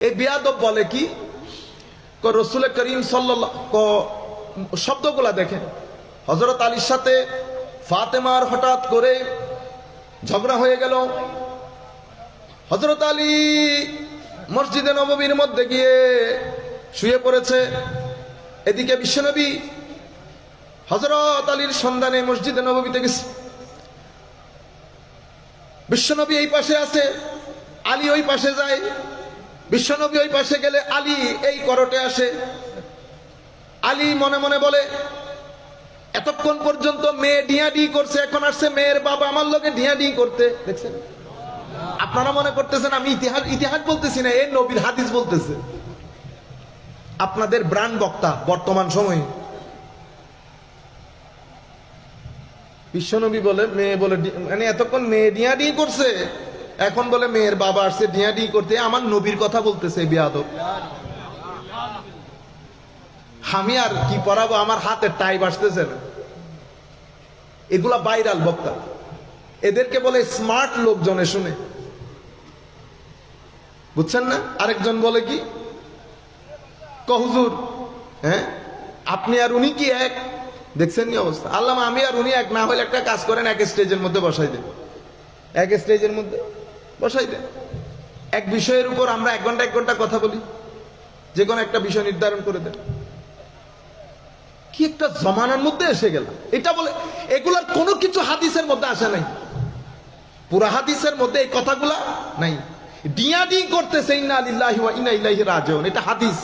এই বেয়াদব বলে কি, রসুল করিম সাল্লাল্লাহু, শব্দগুলা দেখেন, হযরত আলীর সাথে ফাতেমার হঠাৎ করে ঝগড়া হয়ে গেল। হযরত আলী মসজিদে নববীর মধ্যে গিয়ে শুয়ে পড়েছে। এদিকে বিশ্বনবী হযরত আলীর সন্ধানে মসজিদে নববীতে গেছে। বিশ্বনবী এই পাশে আছে, আলী ওই পাশে যায়। বিশ্বনবী ওই পাশে গেলে আলী এই করটে আসে। আলী মনে মনে বলে, এতক্ষণ পর্যন্ত মেয়ে ডিয়াডি করছে, এখন আসছে মেয়ের বাবা আমার লোকে ডিয়াডি করতে। দেখছেন, আপনারা মনে করতেছেন আমি ইতিহাস বলতেছি না, এই নবীর হাদিস বলতেছে। আপনাদের ব্রান্ড বক্তা বর্তমান সময়ে। বিশ্বনবী বলে মেয়ে বলে, মানে এতক্ষণ মেয়ে ডিয়াডি করছে, এখন বলে মেয়ের বাবা আসছে ডিয়াডি করতে। আমার নবীর কথা বলতেছে বেয়াদব। আমি আর কি পড়াবো, আমার হাতে টাই বাসতেছে না। এগুলা ভাইরাল বক্তা, এদেরকে বলে স্মার্ট লোকজনে শুনে, বুঝছেন না? আরেকজন বলে কি, হুজুর হ্যাঁ আপনি আর উনি কি এক? দেখছেন কি অবস্থা? আল্লাহ আমি আর উনি এক না হলে একটা কাজ করেন, এক স্টেজের মধ্যে বসাই দেন, এক স্টেজের মধ্যে বসাই দেন। এক বিষয়ের উপর আমরা 1 ঘন্টা কথা বলি, যে কোনো একটা বিষয় নির্ধারণ করে দেন। কি একটা জমানার মধ্যে এসে গেল। এটা বলে এগুলার কোনো কিছু হাদিসের মধ্যে আসে নাই, পুরা হাদিসের মধ্যে এই কথাগুলা নাই। ডিয়াডি করতেছে, ইন্না লিল্লাহি ওয়া ইন্না ইলাইহি রাজিউন, এটা হাদিস।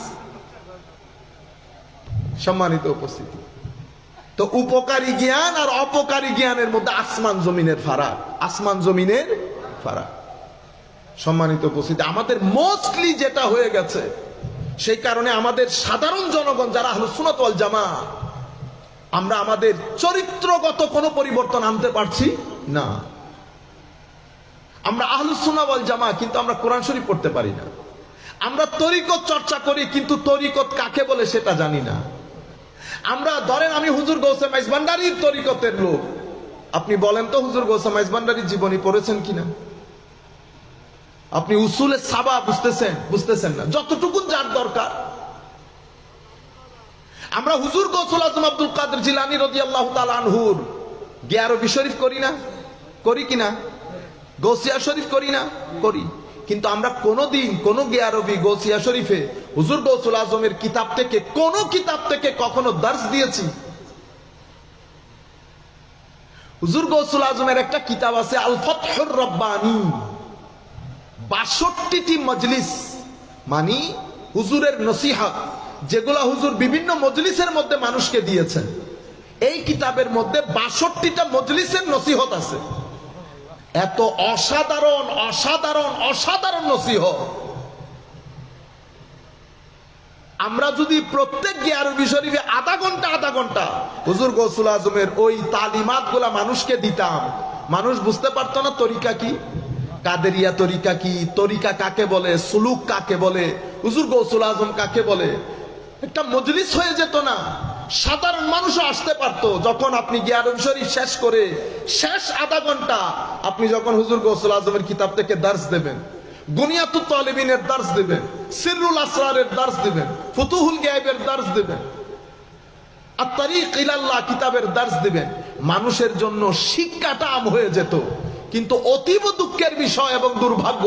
সম্মানিত উপস্থিতি, তো উপকারী জ্ঞান আর অপকারী জ্ঞানের মধ্যে আসমান জমিনের ফারাক, আসমান জমিনের ফারাক। সম্মানিত উপস্থিতি, আমাদের মোস্টলি যেটা হয়ে গেছে, সেই কারণে আমাদের সাধারণ জনগণ যারা আহলুস সুন্নাত ওয়াল জামাত, আমরা আমাদের চরিত্রগত কোনো পরিবর্তন আনতে পারছি না। আমরা আহলুস সুন্নাত ওয়াল জামাত, কিন্তু আমরা কোরআন শরীফ পড়তে পারি না। আমরা তরিকত চর্চা করি, কিন্তু তরিকত কাকে বলে সেটা জানি না। আমরা ধরেন, আমি হুজুর গৌসে মাইজভান্ডারির তরিকতের লোক, আপনি বলেন তো হুজুর গৌসে মাইজভান্ডারির জীবনী পড়েছেন কিনা? আপনি উসুলে সাবা বুঝতেছেন না, যতটুকু যার দরকার। আমরা হুজুর গৌসুল আজম আব্দুল কাদের জিলানী রাদিয়াল্লাহু তাআলা আনহুর গিয়ারবি শরীফ করি না? করি কিনা? গৌসিয়া শরীফ করি না? করি। কিন্তু আমরা কোনোদিন কোন গিয়ারবি গৌসিয়া শরীফে হুজুর গৌসুল আজমের কিতাব থেকে, কোন কিতাব থেকে কখনো দর্শ দিয়েছি? হুজুর গৌসুল আজমের একটা কিতাব আছে আল ফাতহুর রব্বানী, 62টি মজলিস, মানে হুজুরের নসিহত, যেগুলা হুজুর বিভিন্ন মজলিসের মধ্যে মানুষকে দিয়েছেন। এই কিতাবের মধ্যে 62টা মজলিসের নসিহত আছে। এত অসাধারণ অসাধারণ অসাধারণ নসিহত। আমরা যদি প্রত্যেক গিয়ারবি শরীফে আধা ঘন্টা হুজুর গৌসুল আজমের ওই তালিমাত গুলা মানুষকে দিতাম, মানুষ বুঝতে পারতো না তরিকা কি, কাদেরিয়া তরিকা কি, তরিকা কাকে বলে, সুলুক কাকে বলে, হুজুর গৌসুল আজম কাকে বলে। একটা মজলিস হয়ে যেত না, সাধারণ মানুষও আসতে পারতো। যখন আপনি গিয়ারবি শরীফ শেষ করে শেষ আধা ঘন্টা আপনি যখন হুজুর গৌসুল আজমের কিতাব থেকে দর্শ দেবেন, গুনিয়াতুত তালিবিনের দর্শ দেবেন, সিররুল আসরারের দর্শ দেবেন, ফুতুহুল গায়বের দর্শ দেবেন, আত-তারিক ইলাল্লাহ কিতাবের দর্শ দেবেন, মানুষের জন্য শিক্ষাটা আম হয়ে যেত। কিন্তু অতীব দুঃখের বিষয় এবং দুর্ভাগ্য,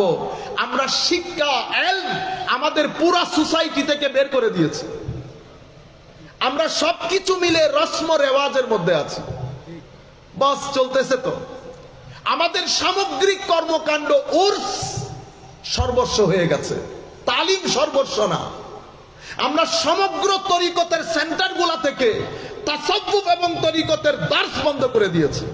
আমরা শিক্ষা ইলম আমাদের পুরা সোসাইটি থেকে বের করে দিয়েছি। আমরা সবকিছু মিলে রসম রেওয়াজের মধ্যে আছি, বাস চলতেছে। তো আমাদের সামগ্রিক কর্মকাণ্ড উর্স সর্বস্ব হয়ে গেছে, তালিম সর্বস্ব না। আমরা সমগ্র তরিকতের সেন্টারগুলা থেকে তাসাউফ এবং তরিকতের দর্শ বন্ধ করে দিয়েছি।